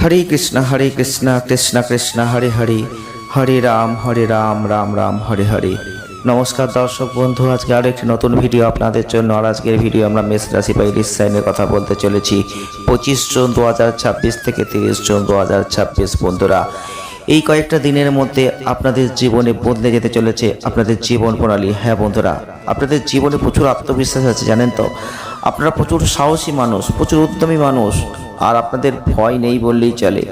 হরে কৃষ্ণ কৃষ্ণ কৃষ্ণ হরে হরে, হরে রাম রাম রাম হরে হরে। নমস্কার দর্শক বন্ধু, আজকে আরও একটি নতুন ভিডিও আপনাদের জন্য। আর আজকের ভিডিও আমরা মেষ রাশি বা ইলিশ সাইনের কথা বলতে চলেছি। 25 জুন 2026 থেকে 30 জুন 2026। বন্ধুরা, এই কয়েকটা দিনের মধ্যে আপনাদের জীবনে বদলে যেতে চলেছে আপনাদের জীবন প্রণালী। হ্যাঁ বন্ধুরা, আপনাদের জীবনে প্রচুর আত্মবিশ্বাস আছে, জানেন তো। আপনারা প্রচুর সাহসী মানুষ, প্রচুর উদ্যমী মানুষ, আর আপনাদের ভয় নেই বললেই চলে।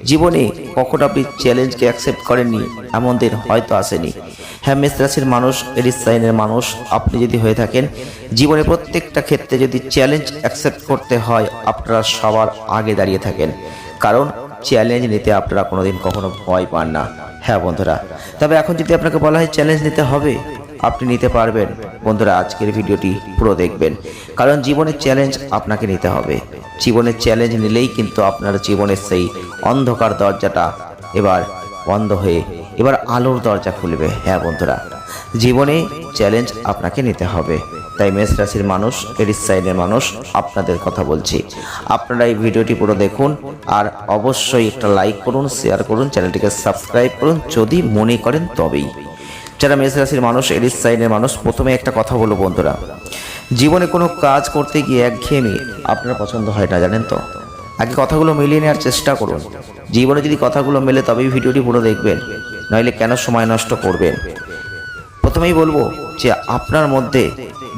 জীবনে কখনো আপনি চ্যালেঞ্জকে অ্যাকসেপ্ট করেননি এমন দিন হয়তো আসেনি। হ্যাঁ, মেষ রাশির মানুষ, এরিস সাইনের মানুষ আপনি যদি হয়ে থাকেন, জীবনে প্রত্যেকটা ক্ষেত্রে যদি চ্যালেঞ্জ অ্যাকসেপ্ট করতে হয়, আপনারা সবার আগে দাঁড়িয়ে থাকেন। কারণ চ্যালেঞ্জ নিতে আপনারা কোনোদিন কখনো ভয় পান না। হ্যাঁ বন্ধুরা, তবে এখন যদি আপনাকে বলা হয় চ্যালেঞ্জ নিতে হবে, আপনি নিতে পারবেন। বন্ধুরা, আজকের ভিডিওটি পুরো দেখবেন, কারণ জীবনের চ্যালেঞ্জ আপনাকে নিতে হবে। জীবনের চ্যালেঞ্জ নিলেই কিন্তু আপনার জীবনের সেই অন্ধকার দরজাটা এবার বন্ধ হয়ে এবার আলোর দরজা খুলবে। হ্যাঁ বন্ধুরা, জীবনে চ্যালেঞ্জ আপনাকে নিতে হবে। তাই মেষ রাশির মানুষ, এরিস সাইনের মানুষ আপনাদের কথা বলছি, আপনারা এই ভিডিওটি পুরো দেখুন। আর অবশ্যই একটা লাইক করুন, শেয়ার করুন, চ্যানেলটিকে সাবস্ক্রাইব করুন যদি মনে করেন তবেই। যারা মেষ রাশির মানুষ, এরিস সাইনের মানুষ, প্রথমে একটা কথা বলবো বন্ধুরা, জীবনে কোনো কাজ করতে গিয়ে একঘেয়েমি আপনার পছন্দ হয় না, জানেন তো। আগে কথাগুলো মিলিয়ে নেওয়ার চেষ্টা করুন। জীবনে যদি কথাগুলো মেলে তবেই ভিডিওটি পুরো দেখবেন, নইলে কেন সময় নষ্ট করবেন। প্রথমেই বলবো যে আপনার মধ্যে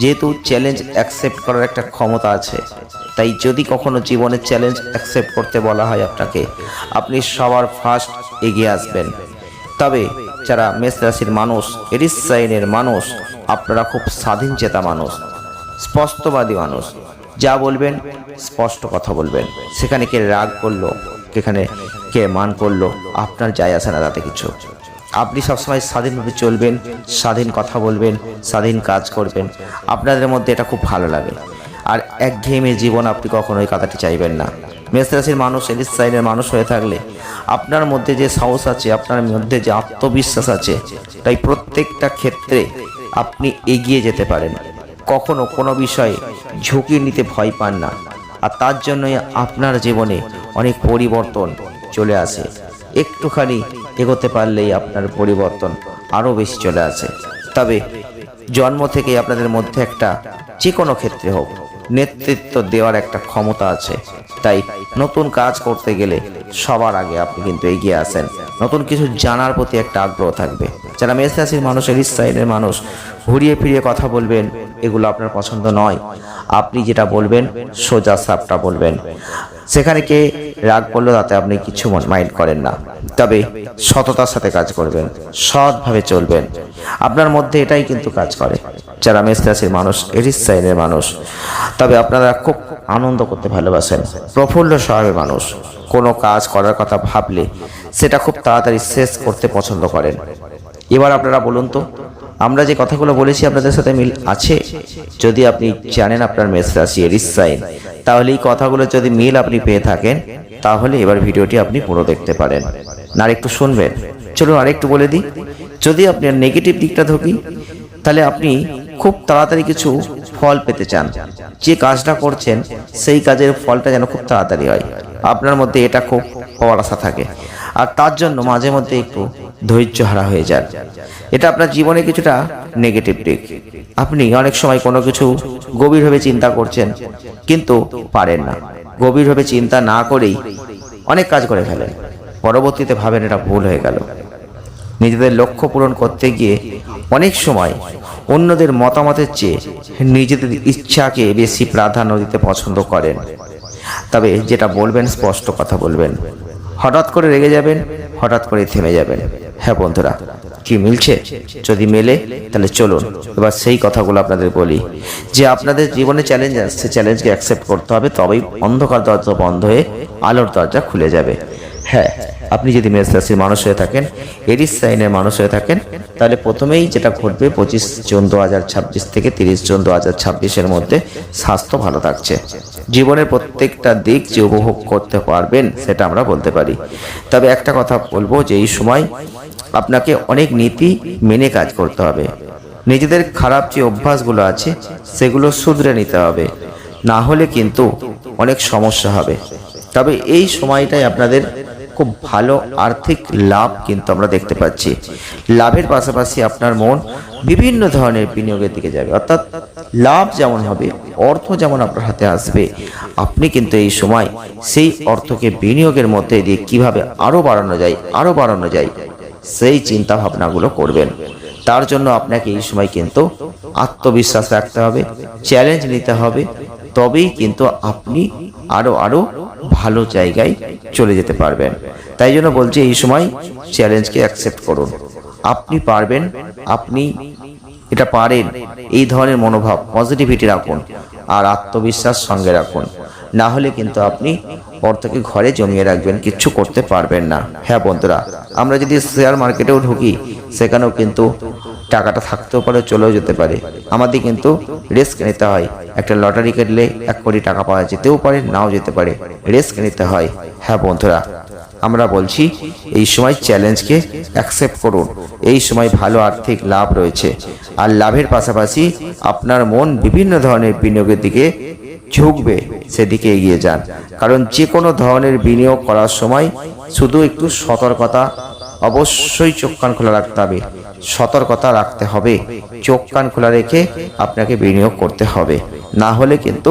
যেহেতু চ্যালেঞ্জ অ্যাকসেপ্ট করার একটা ক্ষমতা আছে, তাই যদি কখনো জীবনে চ্যালেঞ্জ অ্যাকসেপ্ট করতে বলা হয় আপনাকে, আপনি সবার ফার্স্ট এগিয়ে আসবেন। তবে যারা মেষ রাশির মানুষ, এরিস সাইনের মানুষ, আপনারা খুব স্বাধীন চেতা মানুষ, স্পষ্টবাদী মানুষ। যা বলবেন স্পষ্ট কথা বলবেন। সেখানে কে রাগ করলো, সেখানে কে মান করলো, আপনার যায় আসে না তাতে কিছু। আপনি সবসময় স্বাধীনভাবে চলবেন, স্বাধীন কথা বলবেন, স্বাধীন কাজ করবেন। আপনাদের মধ্যে এটা খুব ভালো লাগে। আর একঘেয়েমি জীবন আপনি কখনোই কাটাতে চাইবেন না। মেষ রাশির মানুষ, এরিস সাইনের মানুষ হয়ে থাকলে আপনার মধ্যে যে সাহস আছে, আপনার মধ্যে যে আত্মবিশ্বাস আছে, তাই প্রত্যেকটা ক্ষেত্রে আপনি এগিয়ে যেতে পারেন। কখনো কোনো বিষয়ে ঝুঁকি নিতে ভয় পান না। আর তার জন্যই আপনার জীবনে অনেক পরিবর্তন চলে আসে। একটুখানি এগোতে পারলেই আপনার পরিবর্তন আরও বেশি চলে আসে। তবে জন্ম থেকেই আপনাদের মধ্যে একটা, যে কোনো ক্ষেত্রে হোক, নেতৃত্ব দেওয়ার একটা ক্ষমতা আছে। তাই নতুন কাজ করতে গেলে সবার আগে আপনি কিন্তু এগিয়ে আসেন। নতুন কিছু জানার প্রতি একটা আগ্রহ থাকবে। যারা মেষ রাশির মানুষ, এরিস সাইনের মানুষ, ঘুরিয়ে ফিরিয়ে কথা বলবেন, এগুলো আপনার পছন্দ নয়। আপনি যেটা বলবেন সোজা সাপটা বলবেন। সেখানে কে রাগ করলো তাতে আপনি কিছু মাইন্ড করেন না। তবে সততার সাথে কাজ করবেন, সৎভাবে চলবেন। আপনার মধ্যে এটাই কিন্তু কাজ করে যারা মেষ রাশির মানুষ, এরিস সাইনের মানুষ। তবে আপনারা খুব আনন্দ করতে ভালোবাসেন, প্রফুল্ল স্বভাবের মানুষ। কোনো কাজ করার কথা ভাবলে সেটা খুব তাড়াতাড়ি শেষ করতে পছন্দ করেন। এবার আপনারা বলুন তো, আমরা যে কথাগুলো বলেছি আপনাদের সাথে মিল আছে? যদি আপনি জানেন আপনার মেষ রাশি, এরিস সাইন, তাহলে এই কথাগুলো যদি মিল আপনি পেয়ে থাকেন, তাহলে এবার ভিডিওটি আপনি পুরো দেখতে পারেন। না একটু শুনবেন? চলুন আরেকটু বলে দিই। যদি আপনি নেগেটিভ দিকটা ঢুকি, তাহলে আপনি খুব তাড়াতাড়ি কিছু ফল পেতে চান। যে কাজটা করছেন সেই কাজের ফলটা যেন খুব তাড়াতাড়ি হয়, আপনার মধ্যে এটা খুব হওয়ার আশা থাকে। আর তার জন্য মাঝে মধ্যে একটু ধৈর্য হারা হয়ে যান। এটা আপনার জীবনে কিছুটা নেগেটিভ দিক। আপনি অনেক সময় কোনো কিছু গভীরভাবে চিন্তা করছেন, কিন্তু পারেন না। গভীরভাবে চিন্তা না করেই অনেক কাজ করে ফেলেন, পরবর্তীতে ভাবেন এটা ভুল হয়ে গেল। নিজেদের লক্ষ্য পূরণ করতে গিয়ে অনেক সময় অন্যদের মতামতের চেয়ে নিজেদের ইচ্ছাকে বেশি প্রাধান্য দিতে পছন্দ করেন। তবে যেটা বলবেন স্পষ্ট কথা বলবেন। হঠাৎ করে রেগে যাবেন, হঠাৎ করে থেমে যাবেন। হ্যাঁ বন্ধুরা, কি মিলছে? যদি মেলে তাহলে চলুন এবার সেই কথাগুলো আপনাদের বলি, যে আপনাদের জীবনে চ্যালেঞ্জ আসছে, চ্যালেঞ্জকে অ্যাকসেপ্ট করতে হবে, তবেই অন্ধকার দরজা বন্ধ হয়ে আলোর দরজা খুলে যাবে। হ্যাঁ, আপনি যদি মেষ রাশির মানুষ হয়ে থাকেন, এরিস সাইনের মানুষ হয়ে থাকেন, তাহলে প্রথমেই যেটা ঘটবে, 25 জুন 2026 থেকে 30 জুন 2026-এর মধ্যে স্বাস্থ্য ভালো থাকছে। জীবনের প্রত্যেকটা দিক যে উপভোগ করতে পারবেন সেটা আমরা বলতে পারি। তবে একটা কথা বলবো, যে এই সময় আপনাকে অনেক নীতি মেনে কাজ করতে হবে। নিজেদের খারাপ যে অভ্যাসগুলো আছে সেগুলো শুধরে নিতে হবে, না হলে কিন্তু অনেক সমস্যা হবে। তবে এই সময়টাই আপনাদের খুব ভালো আর্থিক লাভ কিন্তু আমরা দেখতে পাচ্ছি। লাভের পাশাপাশি আপনার মন বিভিন্ন ধরনের বিনিয়োগের দিকে যাবে, অর্থাৎ লাভ যেমন হবে, অর্থ যেমন আপনার হাতে আসবে, আপনি কিন্তু এই সময় সেই অর্থকে বিনিয়োগের মধ্যে দিয়ে কিভাবে আরো বাড়ানো যায় সেই চিন্তা ভাবনাগুলো করবেন। তার জন্য আপনাকে এই সময় কিন্তু আত্মবিশ্বাস রাখতে হবে, চ্যালেঞ্জ নিতে হবে, তবেই কিন্তু আপনি আরো ভালো জায়গায় চলে যেতে পারবেন। তাই জন্য বলছি এই সময় চ্যালেঞ্জকে অ্যাকসেপ্ট করুন। আপনি পারবেন, আপনি এটা পারেন, এই ধরনের মনোভাব, পজিটিভিটি রাখুন আর আত্মবিশ্বাস সঙ্গে রাখুন। না হলে কিন্তু আপনি অর্থকে ঘরে জমিয়ে রাখবেন, কিচ্ছু করতে পারবেন না। হ্যাঁ বন্ধুরা, আমরা যদি শেয়ার মার্কেটেও ঢুকি সেখানেও কিন্তু টাকাটা থাকতেও পারে, চলেও যেতে পারে। আমাদের কিন্তু রিস্ক নিতে হয়। একটা লটারি কাটলে 1 কোটি টাকা পাওয়া যেতেও পারে, নাও যেতে পারে, রিস্ক নিতে হয়। হ্যাঁ বন্ধুরা, আমরা বলছি এই সময় চ্যালেঞ্জকে অ্যাকসেপ্ট করুন। এই সময় ভালো আর্থিক লাভ রয়েছে, আর লাভের পাশাপাশি আপনার মন বিভিন্ন ধরনের বিনিয়োগের দিকে ঝুঁকবে, সেদিকে এগিয়ে যান। কারণ যে কোনো ধরনের বিনিয়োগ করার সময় শুধু একটু সতর্কতা, অবশ্যই চোখ কান খোলা রাখতে হবে, সতর্কতা রাখতে হবে। চোখ কান খোলা রেখে আপনাকে বিনিয়োগ করতে হবে। না হলে কিন্তু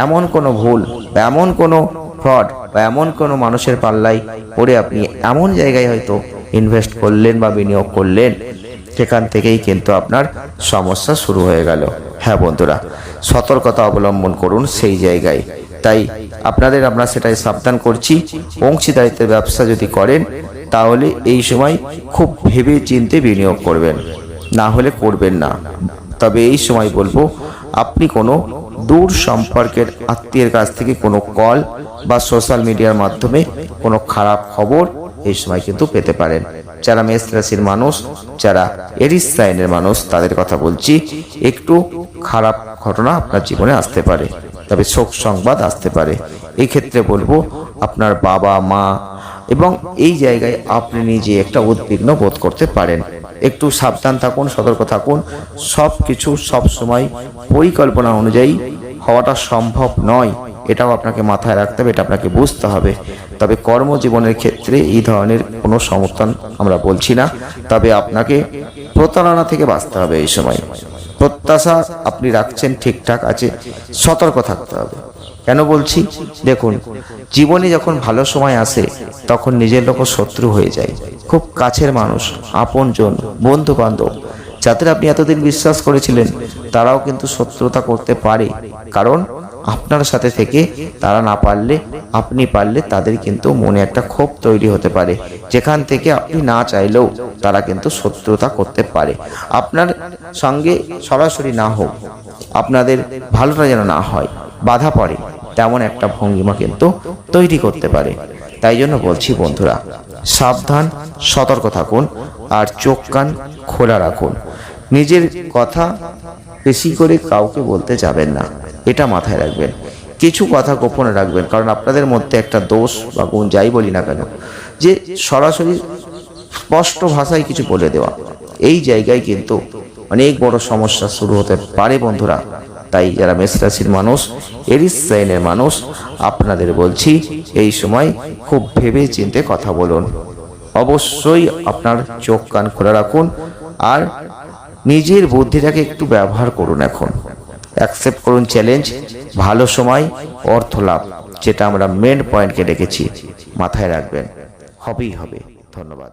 এমন কোনো ভুল বা এমন কোনো ফ্রড বা এমন কোনো মানুষের পাল্লায় পড়ে আপনি এমন জায়গায় হয়তো ইনভেস্ট করলেন বা বিনিয়োগ করলেন, সেখান থেকেই কিন্তু আপনার সমস্যা শুরু হয়ে গেল। হ্যাঁ বন্ধুরা, সতর্কতা অবলম্বন করুন সেই জায়গায়। তাই আমরা সেটাই সাবধান করছি। অংশীদারিত্বের ব্যবসা যদি করেন তাহলে এই সময় খুব ভেবে চিন্তে বিনিয়োগ করবেন, না হলে করবেন না। তবে এই সময় বলবো, আপনি কোনো দূর সম্পর্কের আত্মীয়ের কাছ থেকে কোনো কল বা সোশ্যাল মিডিয়ার মাধ্যমে কোনো খারাপ খবর এই সময় কিন্তু পেতে পারেন। যারা মেষ রাশির মানুষ, যারা এরিস সাইনের মানুষ, তাদের কথা বলছি, একটু খারাপ ঘটনা আপনার জীবনে আসতে পারে, তবে শোক সংবাদ আসতে পারে। এই ক্ষেত্রে বলবো, আপনার বাবা মা এবং এই জায়গায় আপনি নিজে একটা উদ্বিগ্ন বোধ করতে পারেন। একটু সাবধান থাকুন, সতর্ক থাকুন। সব কিছু সব সময় পরিকল্পনা অনুযায়ী হওয়াটা সম্ভব নয়, এটাও আপনাকে মাথায় রাখতে হবে, এটা আপনাকে বুঝতে হবে। তবে কর্মজীবনের ক্ষেত্রে এই ধরনের কোনো সমর্থন আমরা বলছি না, তবে আপনাকে প্রতারণা থেকে বাঁচতে হবে। এই সময় প্রত্যাশা আপনি রাখছেন, ঠিকঠাক আছে, সতর্ক থাকতে হবে। কেন বলছি, দেখুন, জীবনে যখন ভালো সময় আসে তখন নিজের লোক শত্রু হয়ে যায়। খুব কাছের মানুষ, আপনজন, বন্ধু বান্ধব, যাদের আপনি এতদিন বিশ্বাস করেছিলেন, তারাও কিন্তু শত্রুতা করতে পারে। কারণ আপনার সাথে থেকে তারা না পারলে, আপনি পারলে তাদের কিন্তু মনে একটা ক্ষোভ তৈরি হতে পারে, যেখান থেকে আপনি না চাইলেও তারা কিন্তু শত্রুতা করতে পারে। আপনার সঙ্গে সরাসরি না হোক, আপনাদের ভালোটা যেন না হয়, বাধা পড়ে, তেমন একটা ভঙ্গিমা কিন্তু তৈরি করতে পারে। তাই জন্য বলছি বন্ধুরা, সাবধান, সতর্ক থাকুন আর চোখ কান খোলা রাখুন। নিজের কথা বেশি করে কাউকে বলতে যাবেন না, এটা মাথায় রাখবেন। কিছু কথা গোপনে রাখবেন, কারণ আপনাদের মধ্যে একটা দোষ বা গুণ যাই বলি না কেন, যে সরাসরি স্পষ্ট ভাষায় কিছু বলে দেওয়া, এই জায়গায় কিন্তু অনেক বড় সমস্যা শুরু হতে পারে বন্ধুরা। তাই যারা মেষ রাশির মানুষ, এরিস সাইনের মানুষ, আপনাদের বলছি এই সময় খুব ভেবে চিন্তে কথা বলুন। অবশ্যই আপনার চোখ কান খোলা রাখুন আর নিজের বুদ্ধিটাকে একটু ব্যবহার করুন। এখন অ্যাকসেপ্ট করুন চ্যালেঞ্জ, ভালো সময়, অর্থ লাভ, যেটা আমরা মেন পয়েন্টকে রেখেছি, মাথায় রাখবেন, হবেই হবে। ধন্যবাদ।